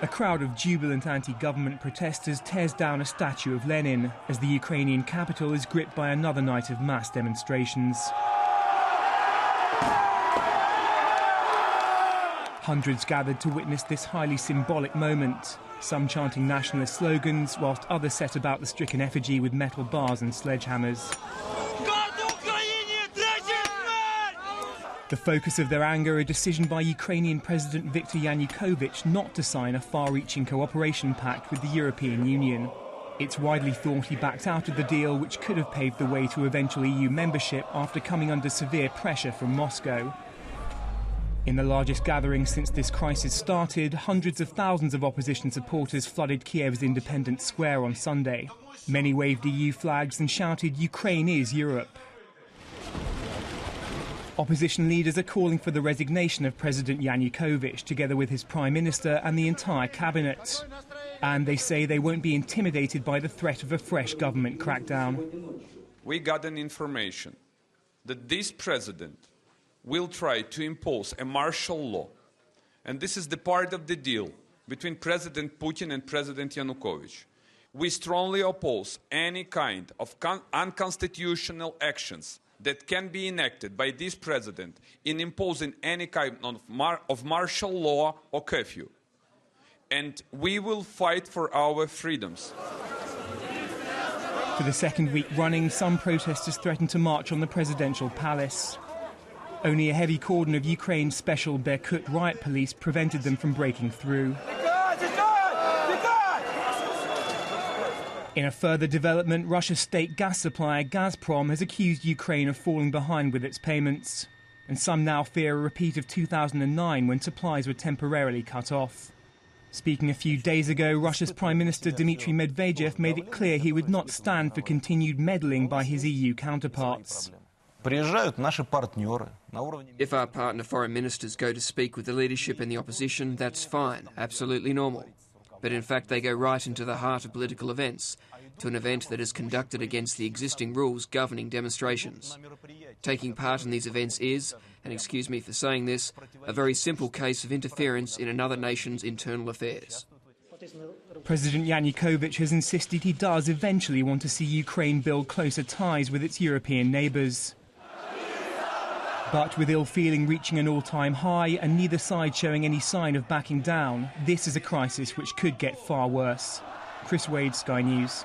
A crowd of jubilant anti-government protesters tears down a statue of Lenin as the Ukrainian capital is gripped by another night of mass demonstrations. Hundreds gathered to witness this highly symbolic moment, some chanting nationalist slogans, whilst others set about the stricken effigy with metal bars and sledgehammers. The focus of their anger, a decision by Ukrainian President Viktor Yanukovych not to sign a far-reaching cooperation pact with the European Union. It's widely thought he backed out of the deal, which could have paved the way to eventual EU membership after coming under severe pressure from Moscow. In the largest gathering since this crisis started, hundreds of thousands of opposition supporters flooded Kiev's Independence Square on Sunday. Many waved EU flags and shouted, "Ukraine is Europe." Opposition leaders are calling for the resignation of President Yanukovych, together with his Prime Minister and the entire cabinet. And they say they won't be intimidated by the threat of a fresh government crackdown. We got an information that this president will try to impose a martial law. And this is the part of the deal between President Putin and President Yanukovych. We strongly oppose any kind of unconstitutional actions that can be enacted by this president in imposing any kind of martial law or curfew. And we will fight for our freedoms. For the second week running, some protesters threatened to march on the presidential palace. Only a heavy cordon of Ukraine's special Berkut riot police prevented them from breaking through. In a further development, Russia's state gas supplier Gazprom has accused Ukraine of falling behind with its payments. And some now fear a repeat of 2009, when supplies were temporarily cut off. Speaking a few days ago, Russia's Prime Minister Dmitry Medvedev made it clear he would not stand for continued meddling by his EU counterparts. If our partner foreign ministers go to speak with the leadership and the opposition, that's fine, absolutely normal. But in fact they go right into the heart of political events, to an event that is conducted against the existing rules governing demonstrations. Taking part in these events is, and excuse me for saying this, a very simple case of interference in another nation's internal affairs. President Yanukovych has insisted he does eventually want to see Ukraine build closer ties with its European neighbours. But with ill feeling reaching an all-time high and neither side showing any sign of backing down, this is a crisis which could get far worse. Chris Wade, Sky News.